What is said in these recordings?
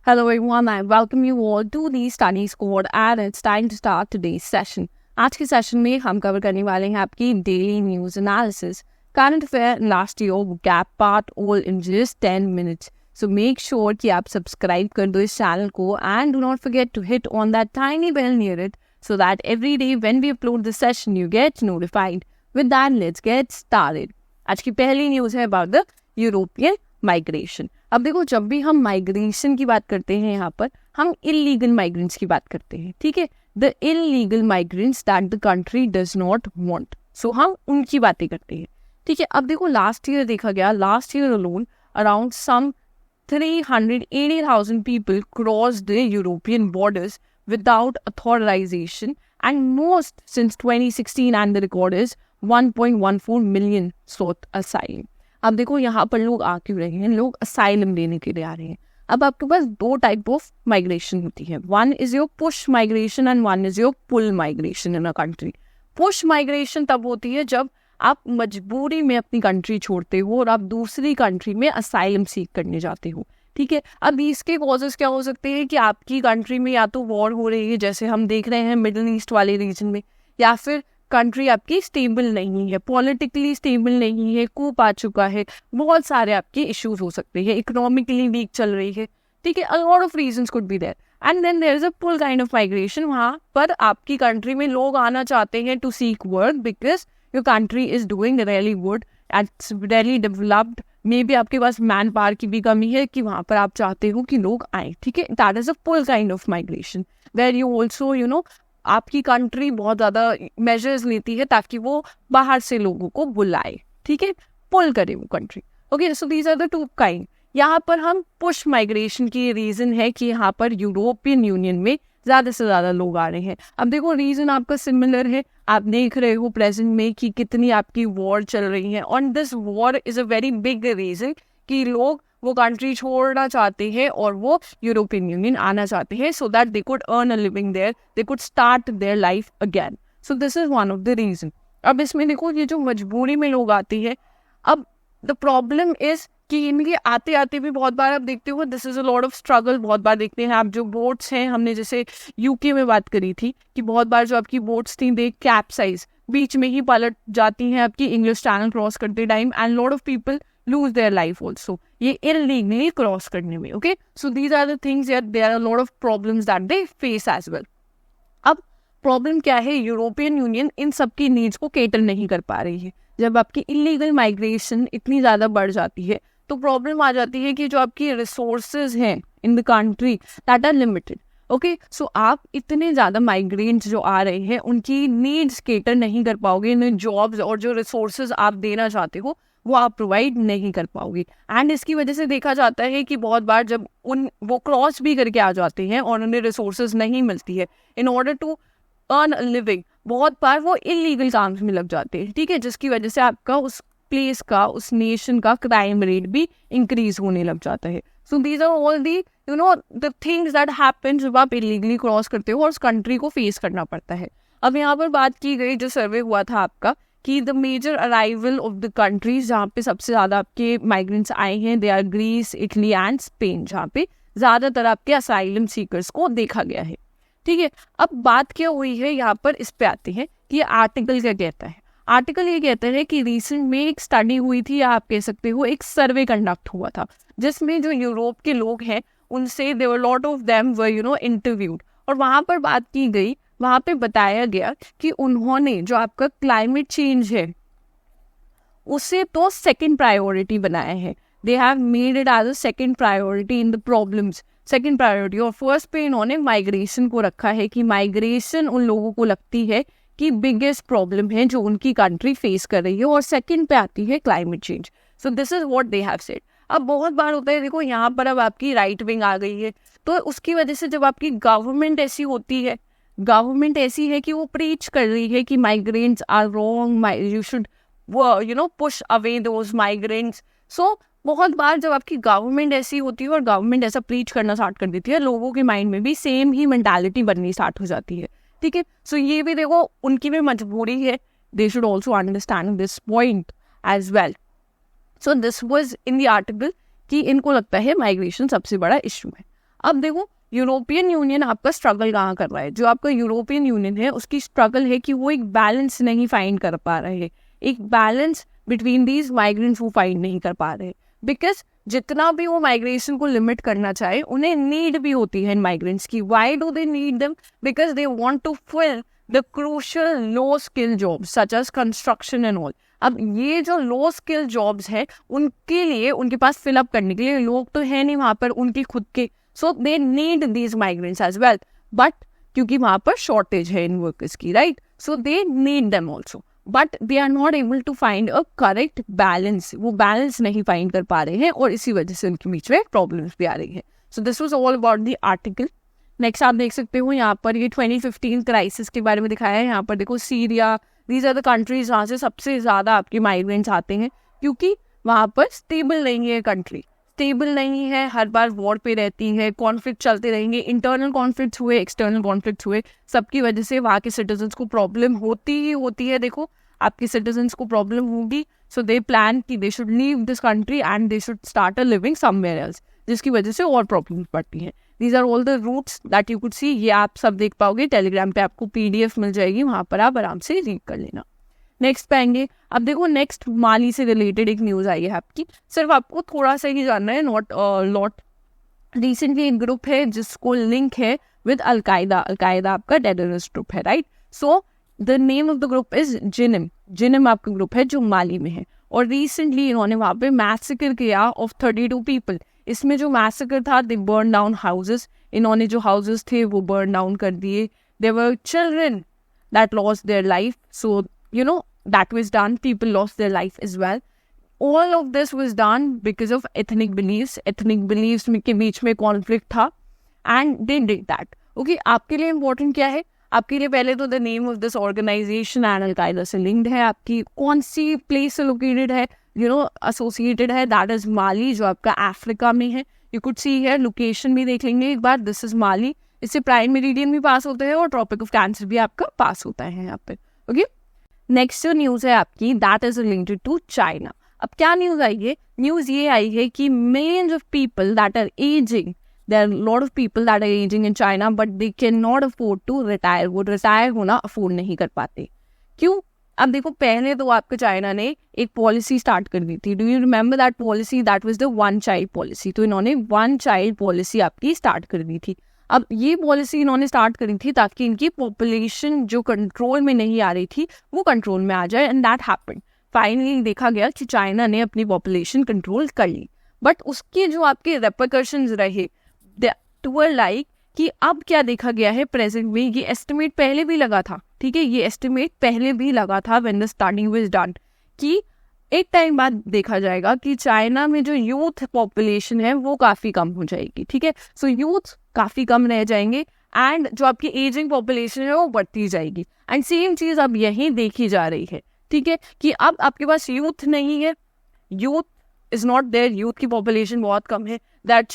Hello everyone, I welcome you all to the Study Squad and it's time to start today's session. आज के session में हम cover करने वाले हैं आपकी daily news analysis, current affair, last year gap part, all in just 10 minutes. So make sure कि आप सब्सक्राइब कर दो इस चैनल को and do not forget to hit on that tiny bell near it so that every day when we upload the session you get notified. With that, let's get started. आज की पहली news है about the European migration. अब देखो, जब भी हम migration की बात करते हैं यहाँ पर हम इलीगल माइग्रेंट्स की बात करते हैं, ठीक है. The illegal migrants that the country does not want, so हम उनकी बातें करते हैं, ठीक है. अब देखो, लास्ट ईयर देखा गया, last year alone around some 380,000 people crossed the European borders without authorization, and most since 2016, and the record is 1.14 million sought asylum. अब देखो, यहाँ पर लोग आ क्यों रहे हैं? लोग असाइलम लेने के लिए आ रहे हैं. अब आपके पास दो टाइप ऑफ माइग्रेशन होती है. One is your push migration and one is your pull migration in a country. Push migration तब होती है जब आप मजबूरी में अपनी कंट्री छोड़ते हो और आप दूसरी कंट्री में असाइलम सीख करने जाते हो, ठीक है. अब इसके कॉजेस क्या हो सकते हैं कि आपकी कंट्री में या तो वॉर हो रही है, जैसे हम देख रहे हैं मिडिल ईस्ट वाले रीजन में, या फिर कंट्री आपकी स्टेबल नहीं है, पॉलिटिकली स्टेबल नहीं है, कूप आ चुका है, बहुत सारे आपके इश्यूज हो सकते हैं, इकोनॉमिकली वीक चल रही है, ठीक है. A lot of reasons could be there. And then there is a pull kind of migration. वहाँ पर आपकी कंट्री में लोग आना चाहते हैं to seek work because your country is doing really good, it's really developed. Maybe आपके पास मैन पावर की भी कमी है कि वहाँ पर आप चाहते हो कि लोग आए, ठीक है. That is a pull kind of migration where you also आपकी कंट्री बहुत ज़्यादा मेजर्स लेती है ताकि वो बाहर से लोगों को बुलाए, ठीक है, पुल करे वो country. Okay, so these are the two kind. यहाँ पर हम पुश माइग्रेशन की रीज़न है कि यहाँ पर यूरोपियन यूनियन में ज़्यादा से ज़्यादा लोग आ रहे हैं. अब देखो, रीज़न आपका सिमिलर है. आप देख रहे हो प्रेजेंट में कि कितनी आपकी वॉर चल रही है. On this war is a very big reason कि लोग वो कंट्री छोड़ना चाहते हैं और वो यूरोपियन यूनियन आना चाहते हैं so that they could earn a living there, they could start their life again. So this is one of the reason. अब इसमें देखो, ये जो मजबूरी में लोग आते हैं, अब द प्रॉब्लम इज़ कि इनके आते आते भी बहुत बार आप देखते हो this is a lot of struggle. बहुत बार देखते हैं आप जो बोट्स हैं, हमने जैसे यूके में बात करी थी कि बहुत बार जो आपकी बोट्स थी दे कैप्साइज, बीच में ही पलट जाती हैं आपकी इंग्लिश चैनल क्रॉस करते time, and lot of people lose their life also, ये इलीगली क्रॉस करने में. Okay, so these are the things, there are lot of problems that they face as well. अब प्रॉब्लम क्या है? European union in सबकी needs को cater नहीं कर पा रही है. जब आपकी इलीगल माइग्रेशन इतनी ज़्यादा बढ़ जाती है तो प्रॉब्लम आ जाती है कि जो आपकी रिसोर्सेज हैं in the country that are limited. Okay, so आप इतने ज़्यादा माइग्रेंट्स जो आ रहे हैं उनकी नीड्स केटर नहीं कर पाओगे. इन जॉब्स और जो रिसोर्सेज आप देना चाहते हो वो आप प्रोवाइड नहीं कर पाओगे. एंड इसकी वजह से देखा जाता है कि बहुत बार जब वो क्रॉस भी करके आ जाते हैं और उन्हें रिसोर्सेज नहीं मिलती है in order to earn a living, बहुत बार वो इलीगल काम्स में लग जाते हैं, ठीक है, जिसकी वजह से आपका उस प्लेस का, उस नेशन का क्राइम रेट भी इंक्रीज होने लग जाता है. So these are all the the things that happen जब आप इलीगली क्रॉस करते हो और उस कंट्री को फेस करना पड़ता है. अब यहाँ पर बात की गई, जो सर्वे हुआ था आपका, कि the major arrival of the countries जहाँ पे सबसे ज़्यादा आपके माइग्रेंट्स आए हैं, they are Greece, Italy and Spain, जहाँ पे ज़्यादातर आपके असाइलम सीकर्स को देखा गया है, ठीक है. अब बात क्या हुई है यहाँ पर, इस पे आते हैं कि ये आर्टिकल क्या कहता है. आर्टिकल ये कहता है कि रिसेंट में एक स्टडी हुई थी, या आप कह सकते हो एक सर्वे कंडक्ट हुआ था, जिसमें जो यूरोप के लोग हैं उनसे there were lot of them were interviewed, और वहाँ पर बात की गई, वहाँ पे बताया गया कि उन्होंने जो आपका क्लाइमेट चेंज है उसे तो सेकंड प्रायोरिटी बनाया है. They have made it as a second priority in the problems, second priority. और फर्स्ट पे इन्होंने माइग्रेशन को रखा है कि माइग्रेशन उन लोगों को लगती है कि बिगेस्ट प्रॉब्लम है जो उनकी कंट्री फेस कर रही है, और सेकंड पे आती है climate change. So this is what they have said. अब बहुत बार होता है, देखो यहाँ पर अब आपकी राइट विंग आ गई है, तो उसकी वजह से जब आपकी गवर्नमेंट ऐसी होती है, गवर्नमेंट ऐसी है कि वो प्रीच कर रही है कि migrants are wrong, you should push away those migrants. So बहुत बार जब आपकी गवर्नमेंट ऐसी होती है और गवर्नमेंट ऐसा प्रीच करना स्टार्ट कर देती है, लोगों के माइंड में भी सेम ही मेंटालिटी बननी स्टार्ट हो जाती है, ठीक है. सो ये भी देखो उनकी भी मजबूरी है, they should also understand this point as well. So this was in the article कि इनको लगता है माइग्रेशन सबसे बड़ा इशू है. अब देखो यूरोपियन यूनियन आपका स्ट्रगल कहाँ कर रहा है, जो आपका यूरोपियन यूनियन है उसकी स्ट्रगल है कि वो एक बैलेंस नहीं फाइंड कर पा रहे हैं, एक बैलेंस बिटवीन दीज माइग्रेंट्स वो फाइंड नहीं कर पा रहे, बिकॉज जितना भी वो माइग्रेशन को लिमिट करना चाहे उन्हें नीड भी होती है इन माइग्रेंट्स की. Why do they need them? Because they want to fill the crucial low skill jobs such as construction and all. अब ये जो लो स्किल जॉब्स है उनके लिए उनके पास फिलअप करने के लिए लोग तो है नहीं वहां पर उनके खुद के, so they need these migrants as well, but क्योंकि वहां पर शॉर्टेज है इन वर्कर्स की, right, so they need them also, but they are not able to find a correct balance. वो बैलेंस नहीं फाइंड कर पा रहे हैं और इसी वजह से उनके बीच में प्रॉब्लम्स भी आ रही है. सो this was all about the article. Next आप देख सकते हो यहाँ पर ये 2015 क्राइसिस के बारे में दिखाया है. यहाँ पर देखो Syria, these are the countries जहाँ से सबसे ज़्यादा आपके माइग्रेंट्स आते हैं, क्योंकि वहाँ पर स्टेबल नहीं है, कंट्री स्टेबल नहीं है, हर बार वॉर पे रहती है, कॉन्फ्लिक्ट चलते रहेंगे, इंटरनल कॉन्फ्लिक्ट हुए, एक्सटर्नल कॉन्फ्लिक्ट हुए, सबकी वजह से वहाँ के सिटीजन्स को प्रॉब्लम होती ही होती है. देखो आपके सिटीजन्स को प्रॉब्लम होगी, सो दे प्लान कि they should leave this country and they should start a living somewhere else, जिसकी वजह से और प्रॉब्लम्स बढ़ती हैं. These are all the routes that you could see. ये आप सब देख पाओगे टेलीग्राम पे, आपको PDF मिल जाएगी, वहाँ पर आप आराम से रीड कर लेना. नेक्स्ट पे आएंगे. अब देखो नेक्स्ट माली से रिलेटेड एक न्यूज़ आई है आपकी, सिर्फ आपको थोड़ा सा ही जानना है, नॉट लॉट. रिसेंटली एक ग्रुप है जिसको लिंक है विद अलकायदा. अलकायदा आपका टेररिस्ट ग्रुप है, right. So the name of the group is JNIM. JNIM आपका ग्रुप है जो माली में है, और रिसेंटली इन्होंने वहाँ पे मैसेकर किया ऑफ 32 पीपल. इसमें जो मैसेकर था, दे बर्न डाउन हाउसेस. इन्होंने जो हाउसेस थे वो बर्न डाउन कर दिए. There were children that lost their life, so you know that was done, people lost their life as well. All of this was done because of ethnic beliefs के बीच में conflict था, and they did that. Okay, आपके लिए important क्या है? आपके लिए पहले तो the name of this organization and Al-Qaeda से linked है, आपकी कौन सी place से located है, associated है, that is Mali, जो आपका अफ्रीका में है. You could see here location भी देख लेंगे एक बार, this is Mali. इससे प्राइम मेरिडियन भी पास होता है और ट्रॉपिक ऑफ कैंसर भी आपका पास होता है यहाँ पे. ओके, नेक्स्ट जो न्यूज़ है आपकी, that is related to China. अब क्या न्यूज़ आई है? न्यूज़ ये आई है कि millions of people that are aging, there are lot of people that are aging in China, but they can not afford to retire. वो रिटायर होना afford नहीं कर पाते. क्यों? अब देखो पहले तो आपके चाइना ने एक पॉलिसी स्टार्ट कर दी थी. Do you remember that policy? That was the one child policy. तो इन्होंने वन चाइल्ड पॉलिसी आपकी स्टार्ट कर दी थी. अब ये पॉलिसी इन्होंने स्टार्ट करी थी ताकि इनकी पॉपुलेशन जो कंट्रोल में नहीं आ रही थी वो कंट्रोल में आ जाए, एंड दैट हैपेंड. फाइनली देखा गया कि चाइना ने अपनी पॉपुलेशन कंट्रोल कर ली, बट उसके जो आपके रेपरकशंस रहे टू लाइक कि अब क्या देखा गया है प्रेजेंट में. ये एस्टिमेट पहले भी लगा था, ठीक है, ये एस्टिमेट पहले भी लगा था when the starting was done, कि एक टाइम बाद देखा जाएगा कि चाइना में जो यूथ पॉपुलेशन है वो काफ़ी कम हो जाएगी. ठीक है, सो यूथ काफ़ी कम रह जाएंगे एंड जो आपकी एजिंग पॉपुलेशन है वो बढ़ती जाएगी. एंड सेम चीज़ अब यहीं देखी जा रही है. ठीक है, कि अब आपके पास यूथ नहीं है, youth is not there, youth की पॉपुलेशन बहुत कम है. दैट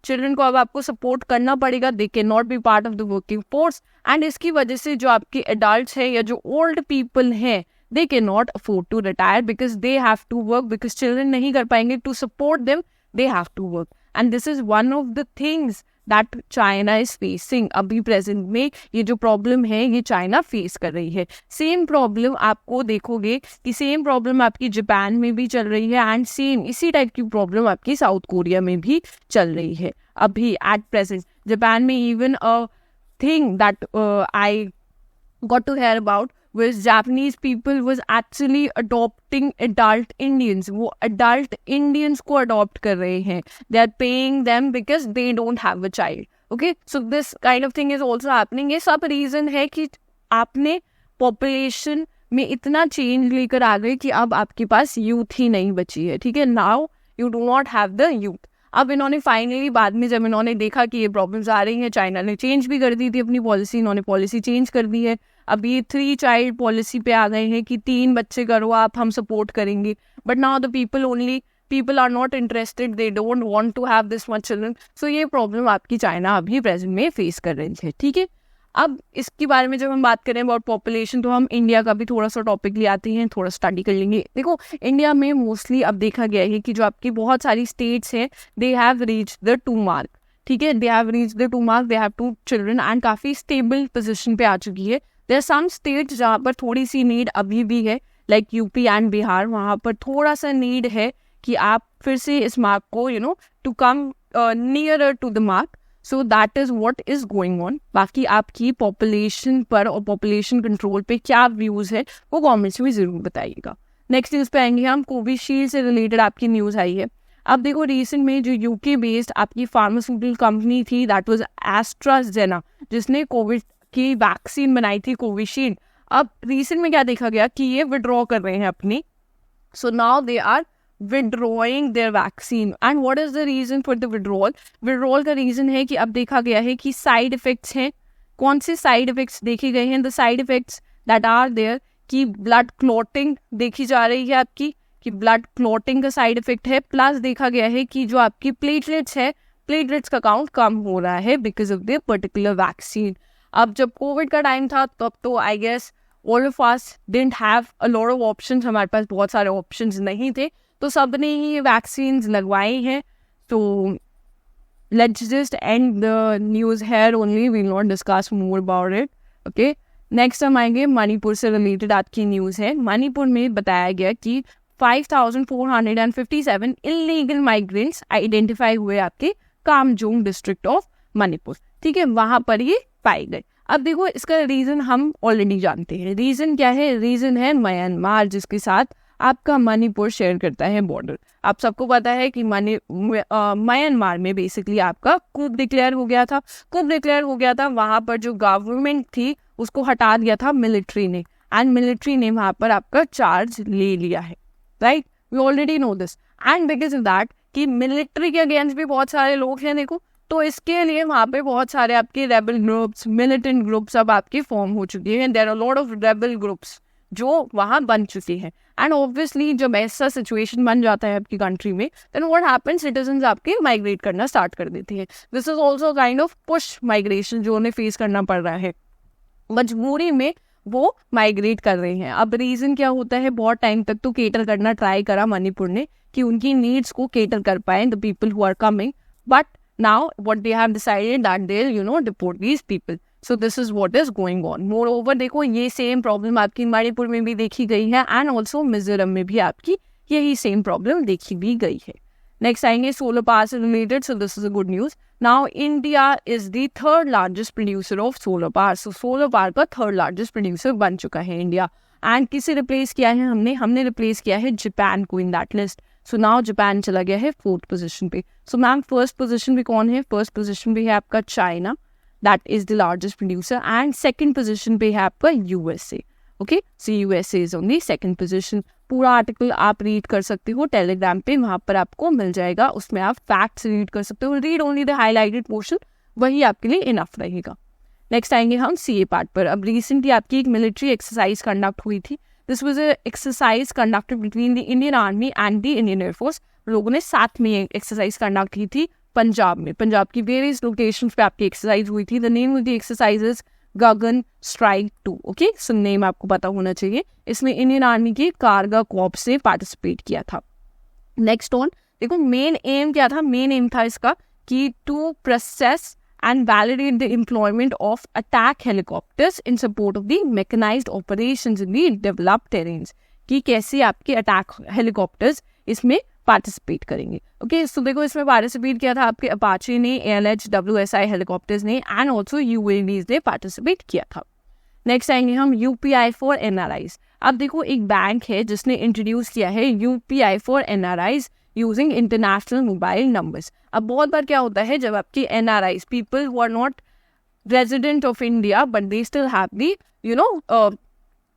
चिल्ड्रन को अब आपको सपोर्ट करना पड़ेगा. दे can not be part of the working force, and इसकी वजह से जो आपके एडल्ट्स हैं या जो ओल्ड पीपल हैं, they cannot afford to retire because they have to work, because children नहीं कर पाएंगे. To support them they have to work, and this is one of the things that China is facing. अभी present में ये जो problem है ये China face कर रही है. सेम प्रॉब्लम आपको देखोगे कि सेम प्रॉब्लम आपकी जापान में भी चल रही है, एंड सेम इसी टाइप की प्रॉब्लम आपकी साउथ कोरिया में भी चल रही है अभी एट प्रेजेंट. जापान में even a thing that I got to hear about was Japanese people was actually adopting adult Indians. वो adult Indians को adopt कर रहे हैं. They are paying them because they don't have a child. Okay, so this kind of thing is also happening. ये सब reason है कि आपने population में इतना change लेकर आ गए कि अब आपके पास youth ही नहीं बची है. ठीक है, now you do not have the youth. अब इन्होंने फाइनली बाद में जब इन्होंने देखा कि ये प्रॉब्लम्स आ रही हैं, चाइना ने चेंज भी कर दी थी अपनी पॉलिसी. इन्होंने पॉलिसी चेंज कर दी है. अब ये 3 चाइल्ड पॉलिसी पे आ गए हैं कि 3 बच्चे करो आप, हम सपोर्ट करेंगे. But now the people are not interested, they don't want to have this much children. So ये प्रॉब्लम आपकी चाइना अभी प्रेजेंट में फेस कर रही है. ठीक है, अब इसके बारे में जब हम बात करें अबाउट पॉपुलेशन, तो हम इंडिया का भी थोड़ा सा टॉपिक ले आते हैं, थोड़ा स्टडी कर लेंगे. देखो इंडिया में मोस्टली अब देखा गया है कि जो आपकी बहुत सारी स्टेट्स हैं, they have reach the 2 mark. ठीक है, they have reached the 2 mark, they have 2 children and काफ़ी स्टेबल पोजिशन पे आ चुकी है. देयर आर सम स्टेट्स जहाँ पर थोड़ी सी नीड अभी भी है, लाइक यूपी एंड बिहार, वहाँ पर थोड़ा सा नीड है कि आप फिर से इस मार्क को to come nearer to the mark. So that is what is going on. बाकी आपकी पॉपुलेशन पर और पॉपुलेशन कंट्रोल पे क्या व्यूज है वो कमेंट्स में जरूर बताइएगा. नेक्स्ट न्यूज़ पे आएंगे हम. कोविशील्ड से रिलेटेड आपकी न्यूज़ आई है. अब देखो, रिसेंट में जो यूके बेस्ड आपकी फार्मास्यूटिकल कंपनी थी, दैट वाज एस्ट्राजेनेका, जिसने कोविड की वैक्सीन बनाई थी कोविशील्ड. अब रिसेंट में क्या देखा गया कि ये विड्रॉ कर रहे हैं अपनी. So now they are withdrawing their vaccine. And what is the reason for the withdrawal? Withdrawal का reason है कि अब देखा गया है कि side effects हैं. कौन से side effects देखे गए हैं? The side effects that are there कि blood clotting देखी जा रही है आपकी, कि blood clotting का side effect है. प्लस देखा गया है कि जो आपकी platelets है, platelets का काउंट कम हो रहा है because of the particular vaccine. अब जब कोविड का टाइम था तब तो I guess all of us didn't have a lot of options. हमारे पास बहुत सारे options नहीं थे, तो सब ने ही वैक्सीन लगवाई हैं. तो let's just end the news here only, we will not discuss more about it. Okay, next हम आएंगे मणिपुर से रिलेटेड आज की न्यूज़ है. मणिपुर में बताया गया कि 5,457 इलीगल माइग्रेंट्स आइडेंटिफाई हुए आपके कामजोंग डिस्ट्रिक्ट ऑफ मणिपुर. ठीक है, वहाँ पर ये पाए गए. अब देखो, इसका रीज़न हम ऑलरेडी जानते हैं. रीज़न क्या है? रीज़न है म्यांमार, जिसके साथ आपका मणिपुर शेयर करता है बॉर्डर. आप सबको पता है कि म्यांमार में बेसिकली आपका कूप डिक्लेयर हो गया था. वहाँ पर जो गवर्नमेंट थी उसको हटा दिया था मिलिट्री ने, एंड मिलिट्री ने वहाँ पर आपका चार्ज ले लिया है. Right, we already know this. And because of that कि मिलिट्री के अगेंस्ट भी बहुत सारे लोग हैं देखो, तो इसके लिए वहाँ पे बहुत सारे आपके रेबल ग्रुप्स, मिलिटेंट ग्रुप्स अब आपके फॉर्म हो चुके हैं. There are lot of rebel groups जो वहाँ बन चुके हैं. एंड ऑब्वियसली जब ऐसा सिचुएशन बन जाता है आपकी कंट्री में, देन व्हाट हैपेंस, सिटीजन्स आपके माइग्रेट करना स्टार्ट कर देते हैं. This is also kind of push migration जो उन्हें फेस करना पड़ रहा है. मजबूरी में वो माइग्रेट कर रहे हैं. अब रीज़न क्या होता है? बहुत टाइम तक तो केटर करना ट्राई करा मणिपुर ने कि उनकी नीड्स को केटर कर पाए the people who are coming, but now what they have decided that they will deport these people. So this is what is going on. Moreover देखो, ये सेम प्रॉब्लम आपकी मणिपुर में भी देखी गई है, एंड ऑल्सो मिजोरम में भी आपकी यही सेम प्रॉब्लम देखी भी गई है. नेक्स्ट आएंगे सोलर पावर से related. So this is a good news. Now India is the third largest producer of solar power. So solar power का थर्ड लार्जेस्ट प्रोड्यूसर बन चुका है इंडिया. एंड किसे रिप्लेस किया है हमने रिप्लेस किया है जापान को in that list. So now Japan चला गया है 4th पोजिशन पे. सो मैम फर्स्ट पोजिशन पे कौन है? फर्स्ट पोजिशन पे है आपका China, that is the largest producer, and second position पे है आपका USA. Okay, so USA is on the second position. पूरा आर्टिकल आप रीड कर सकते हो टेलीग्राम पे, वहाँ पर आपको मिल जाएगा. उसमें आप फैक्ट्स रीड कर सकते हो. Read only the highlighted portion, वही आपके लिए इनफ रहेगा. नेक्स्ट आएंगे हम CA पार्ट पर. अब रिसेंटली आपकी एक मिलिट्री एक्सरसाइज कंडक्ट हुई थी. This was a exercise conducted between the Indian army and the Indian air force. लोगों ने साथ में एक्सरसाइज कंडक्ट की थी पंजाब में. पंजाब की वेरियस लोकेशंस पे आपकी एक्सरसाइज हुई थी. The name of the exercise is Gagan strike 2. Okay, so name आपको पता होना चाहिए. इसमें इंडियन आर्मी की कारगा कॉर्प्स ने पार्टिसिपेट किया था. नेक्स्ट ऑन देखो, मेन एम क्या था? मेन एम था इसका कि to process and validate the employment of attack helicopters in support of the mechanized operations in the developed terrains. कि कैसे आपके अटैक हेलीकॉप्टर्स इसमें पार्टिसिपेट करेंगे. ओके, सो देखो इसमें पार्टिसिपेट किया था आपके अपाचे ने, ALH WSI हेलीकॉप्टर्स ने, एंड ऑल्सो UAVs ने पार्टिसिपेट किया था. नेक्स्ट आएंगे हम UPI फॉर NRIs. अब देखो, एक बैंक है जिसने इंट्रोड्यूस किया है UPI for NRIs using international mobile numbers. अब बहुत बार क्या होता है, जब आपकी NRIs, people who are not resident of India but they still have the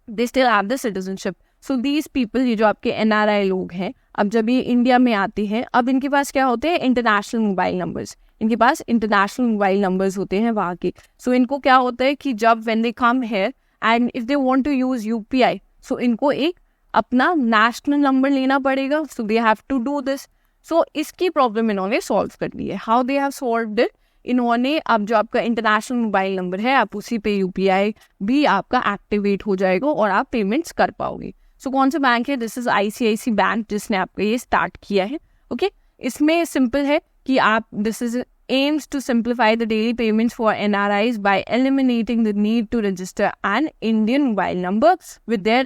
they still have the citizenship. So these people, ये जो आपके NRI लोग हैं, अब जब ये इंडिया में आते हैं, अब इनके पास क्या होते हैं? International mobile numbers. इनके पास इंटरनेशनल मोबाइल नंबर्स होते हैं वहाँ के. सो इनको क्या होता है कि जब when they come here and if they want to use UPI, so इनको एक अपना नेशनल नंबर लेना पड़ेगा. So they have to do this. So इसकी प्रॉब्लम इन्होंने सॉल्व कर ली है. How they have solved it? इन्होंने अब जो आपका इंटरनेशनल मोबाइल नंबर है, आप उसी पे UPI भी आपका एक्टिवेट हो जाएगा और आप पेमेंट्स कर पाओगे. सो कौन सा बैंक है? दिस इज ICICI बैंक जिसने आपका ये स्टार्ट किया है. ओके, इसमें सिंपल है कि आप, this is aims to simplify the daily payments for NRIs by eliminating the need to register an Indian mobile number with their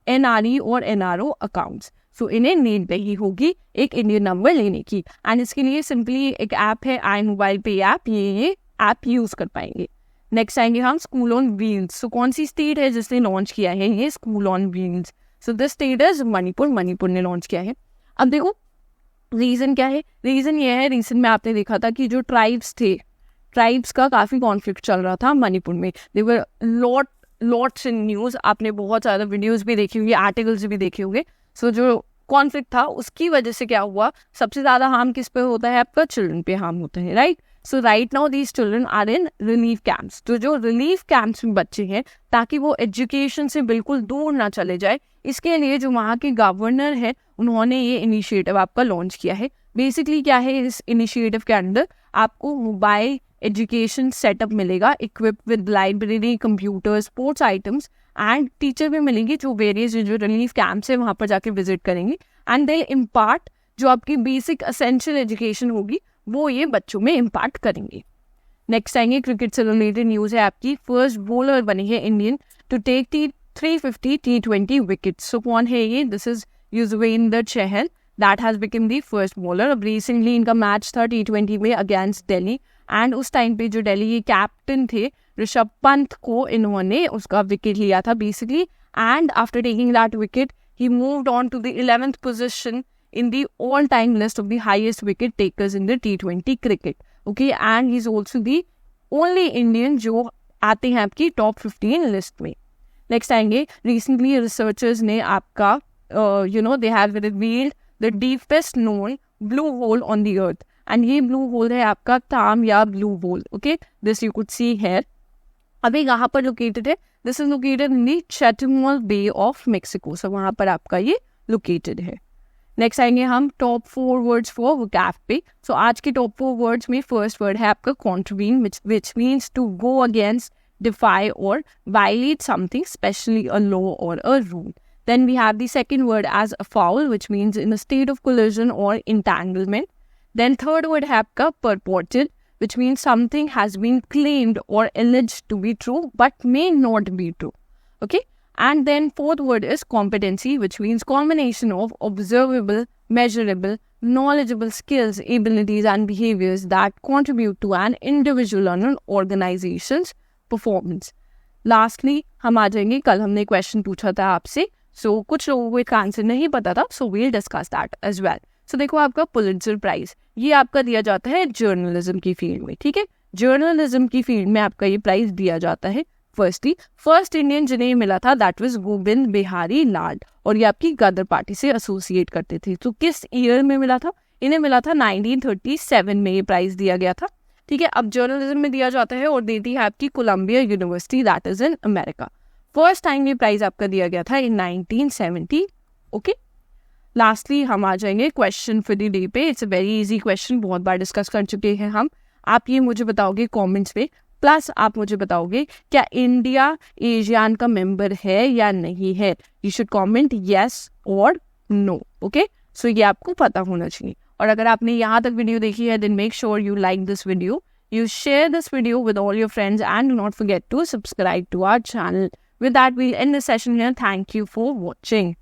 NRE और NRO accounts. So इन्हें नीड नहीं होगी एक इंडियन नंबर लेने की, एंड इसके लिए सिंपली एक ऐप है आई मोबाइल पे ऐप, ये ऐप यूज कर पाएंगे. नेक्स्ट आएंगे हम स्कूल ऑन व्हील्स. सो कौन सी स्टेट है जिसने लॉन्च किया है ये school on wheels? So this state is Manipur. Manipur ने लॉन्च किया है. अब देखो रीज़न क्या है. रीज़न ये है, रिसेंट में आपने देखा था कि जो ट्राइब्स थे, ट्राइब्स का काफ़ी कॉन्फ्लिक्ट चल रहा था मणिपुर में. देवर लॉट्स इन न्यूज़, आपने बहुत ज़्यादा वीडियोस भी देखी होंगी, आर्टिकल्स भी देखे होंगे. सो जो कॉन्फ्लिक्ट था उसकी वजह से क्या हुआ, सबसे ज़्यादा हार्म किस पे होता है, आपका चिल्ड्रन पे हार्म होता है, right. So right now these children are in relief camps. तो जो रिलीफ कैंप्स में बच्चे हैं, ताकि वो एजुकेशन से बिल्कुल दूर ना चले जाए, इसके लिए जो वहाँ के गवर्नर है उन्होंने ये इनिशिएटिव आपका लॉन्च किया है. बेसिकली क्या है इस इनिशिएटिव के अंदर, आपको मोबाइल एजुकेशन सेटअप मिलेगा equip with library, computer, sports items, and teacher भी मिलेंगे जो वेरियस जो रिलीफ कैंप्स है वहाँ पर जाके विजिट करेंगे, एंड दे इम्पार्ट जो आपकी बेसिक असेंशियल एजुकेशन होगी वो ये बच्चों में इम्पार्ट करेंगे. नेक्स्ट आएंगे क्रिकेट से रिलेटेड न्यूज़ है आपकी. फर्स्ट बॉलर बने हैं Indian to take 350 T20 wicket. So कौन है ये? This is Yuzvendra Chahal, that has become the first bowler. अब रिसेंटली इनका मैच था T20 में अगेंस्ट दिल्ली, एंड उस टाइम पे जो दिल्ली के कैप्टन थे ऋषभ पंत को इन्होंने उसका विकेट लिया था basically, and after taking that wicket he moved on to the 11th position in the all-time list of the highest wicket takers in the T20 cricket. Okay, and he's also the only Indian जो आते हैं आपकी top 15 list में. Next आएंगे, recently researchers ने आपका they have revealed the deepest known blue hole on the earth, and ये blue hole है आपका ताम या blue hole. Okay, this you could see here. अभी कहाँ पर located है? This is located in the Chetumal Bay of Mexico. So वहाँ पर आपका ये located है. नेक्स्ट आएंगे हम टॉप 4 वर्ड्स फॉर वोकैब पे. सो आज के टॉप 4 वर्ड्स में फर्स्ट वर्ड है आपका contravene, which means to go against, defy or violate something, specially a law or a rule. Then we have the second word as a foul, which means in a state of collision or entanglement. Then third word है आपका purported, which means something has been claimed or alleged to be true but may not be true. Okay. And then fourth word is competency, which means combination of observable, measurable, knowledgeable skills, abilities and behaviors that contribute to an individual or an organization's performance. Lastly, हम आ जाएंगे, कल हमने question पूछा था आपसे, so कुछ लोगों को इसका आंसर नहीं पता था, so we'll discuss that as well. So देखो आपका पुलित्जर प्राइज, ये आपका दिया जाता है जर्नलिज्म की फील्ड में, ठीक है. जर्नलिज्म की फील्ड में आपका ये प्राइज दिया जाता है. फर्स्ट इंडियन जिन्हें मिला था दैट वाज गोविंद बिहारी लाल, और ये आपकी गदर पार्टी से एसोसिएट करते थे. तो किस ईयर में मिला था? इन्हें मिला था 1937 में ये प्राइज दिया गया था, ठीक है. अब जर्नलिज्म में दिया जाता है और देती है आपकी Columbia University, that is in America. First time ये प्राइज आपका दिया गया था इन 1970. ओके. लास्टली हम आ जाएंगे क्वेश्चन फॉर द डे पे. It's a very easy question, बहुत बार डिस्कस कर चुके हैं हम. आप ये मुझे बताओगे कॉमेंट्स पे, प्लस आप मुझे बताओगे क्या इंडिया एशियान का मेंबर है या नहीं है. यू शुड कमेंट येस और नो. ओके. सो ये आपको पता होना चाहिए. और अगर आपने यहाँ तक वीडियो देखी है, then make sure you like this video, you share this video with all your friends, and do not forget to subscribe to our channel. With that, we'll end the session here. Thank you for watching.